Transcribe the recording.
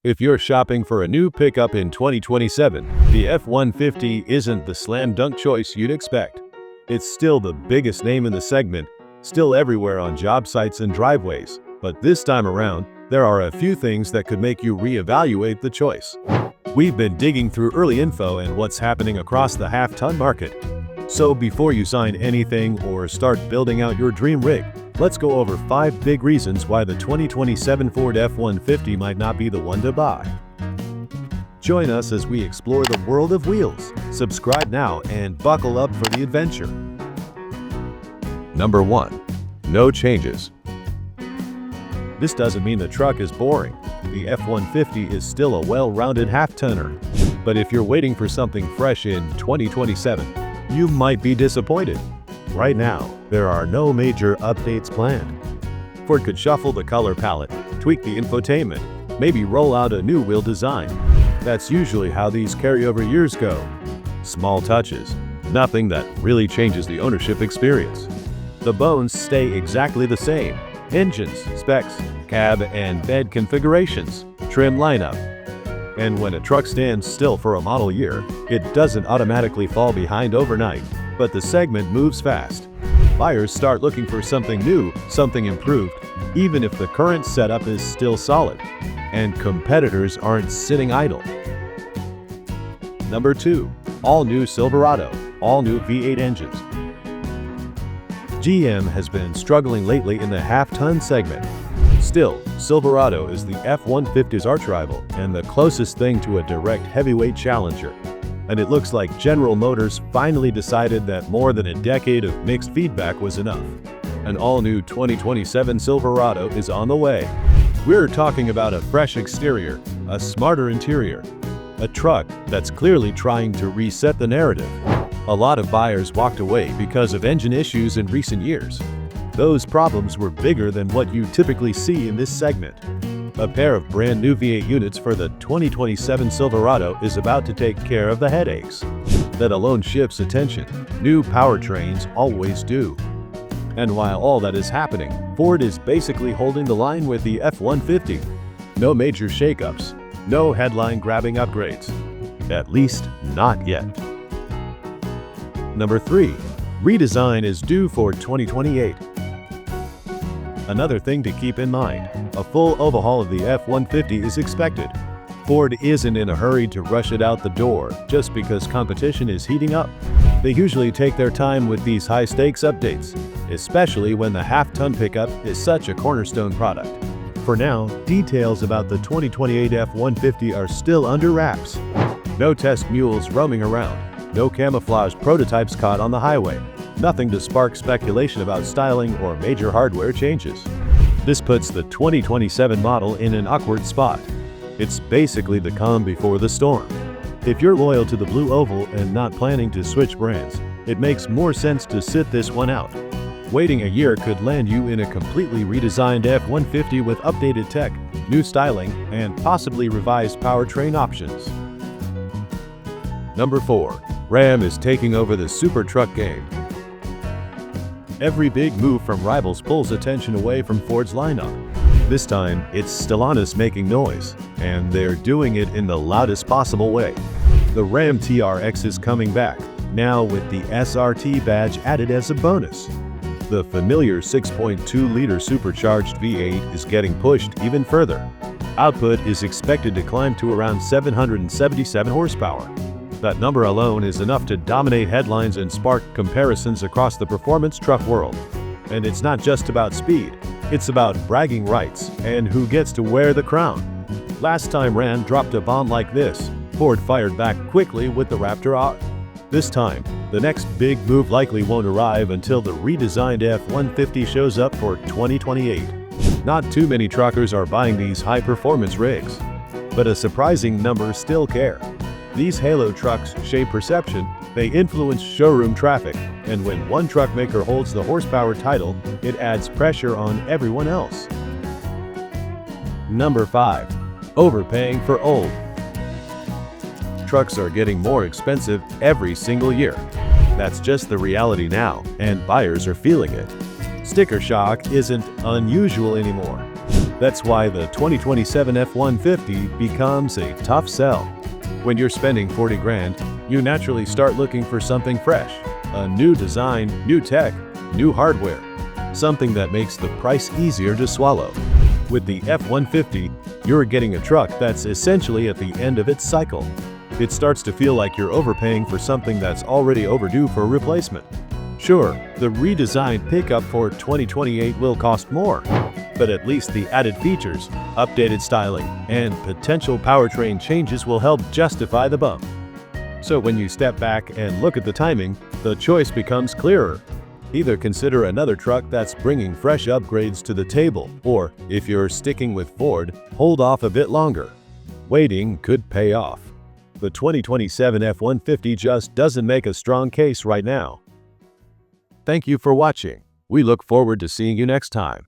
If you're shopping for a new pickup in 2027, the F-150 isn't the slam dunk choice you'd expect. It's still the biggest name in the segment, still everywhere on job sites and driveways, but this time around, there are a few things that could make you reevaluate the choice. We've been digging through early info and what's happening across the half-ton market. So before you sign anything or start building out your dream rig, let's go over 5 big reasons why the 2027 Ford F-150 might not be the one to buy. Join us as we explore the world of wheels. Subscribe now and buckle up for the adventure. Number 1. No changes. This doesn't mean the truck is boring. The F-150 is still a well-rounded half-tonner. But if you're waiting for something fresh in 2027, you might be disappointed. Right now, there are no major updates planned. Ford could shuffle the color palette, tweak the infotainment, maybe roll out a new wheel design. That's usually how these carryover years go. Small touches, nothing that really changes the ownership experience. The bones stay exactly the same. Engines, specs, cab and bed configurations, trim lineup. And when a truck stands still for a model year, it doesn't automatically fall behind overnight, but the segment moves fast. Buyers start looking for something new, something improved, even if the current setup is still solid. And competitors aren't sitting idle. Number 2. All-new Silverado, all-new V8 engines. GM has been struggling lately in the half-ton segment. Still, Silverado is the F-150's arch-rival and the closest thing to a direct heavyweight challenger. And it looks like General Motors finally decided that more than a decade of mixed feedback was enough. An all-new 2027 Silverado is on the way. We're talking about a fresh exterior, a smarter interior, a truck that's clearly trying to reset the narrative. A lot of buyers walked away because of engine issues in recent years. Those problems were bigger than what you typically see in this segment. A pair of brand new V8 units for the 2027 Silverado is about to take care of the headaches. That alone shifts attention. New powertrains always do. And while all that is happening, Ford is basically holding the line with the F-150. No major shakeups, no headline-grabbing upgrades. At least not yet. Number 3. Redesign is due for 2028. Another thing to keep in mind, a full overhaul of the F-150 is expected. Ford isn't in a hurry to rush it out the door just because competition is heating up. They usually take their time with these high-stakes updates, especially when the half-ton pickup is such a cornerstone product. For now, details about the 2028 F-150 are still under wraps. No test mules roaming around, no camouflage prototypes caught on the highway. Nothing to spark speculation about styling or major hardware changes. This puts the 2027 model in an awkward spot. It's basically the calm before the storm. If you're loyal to the blue oval and not planning to switch brands, it makes more sense to sit this one out. Waiting a year could land you in a completely redesigned F-150 with updated tech, new styling, and possibly revised powertrain options. Number 4. Ram is taking over the super truck game. Every big move from rivals pulls attention away from Ford's lineup. This time, it's Stellantis making noise, and they're doing it in the loudest possible way. The Ram TRX is coming back, now with the SRT badge added as a bonus. The familiar 6.2-liter supercharged V8 is getting pushed even further. Output is expected to climb to around 777 horsepower. That number alone is enough to dominate headlines and spark comparisons across the performance truck world. And it's not just about speed, it's about bragging rights and who gets to wear the crown. Last time Ram dropped a bomb like this, Ford fired back quickly with the Raptor R. This time, the next big move likely won't arrive until the redesigned F-150 shows up for 2028. Not too many truckers are buying these high-performance rigs, but a surprising number still care. These halo trucks shape perception, they influence showroom traffic, and when one truck maker holds the horsepower title, it adds pressure on everyone else. Number 5. Overpaying for old. Trucks are getting more expensive every single year. That's just the reality now, and buyers are feeling it. Sticker shock isn't unusual anymore. That's why the 2027 F-150 becomes a tough sell. When you're spending 40 grand, you naturally start looking for something fresh. A new design, new tech, new hardware. Something that makes the price easier to swallow. With the F-150, you're getting a truck that's essentially at the end of its cycle. It starts to feel like you're overpaying for something that's already overdue for replacement. Sure, the redesigned pickup for 2028 will cost more, but at least the added features, updated styling, and potential powertrain changes will help justify the bump. So when you step back and look at the timing, the choice becomes clearer. Either consider another truck that's bringing fresh upgrades to the table, or, if you're sticking with Ford, hold off a bit longer. Waiting could pay off. The 2027 F-150 just doesn't make a strong case right now. Thank you for watching. We look forward to seeing you next time.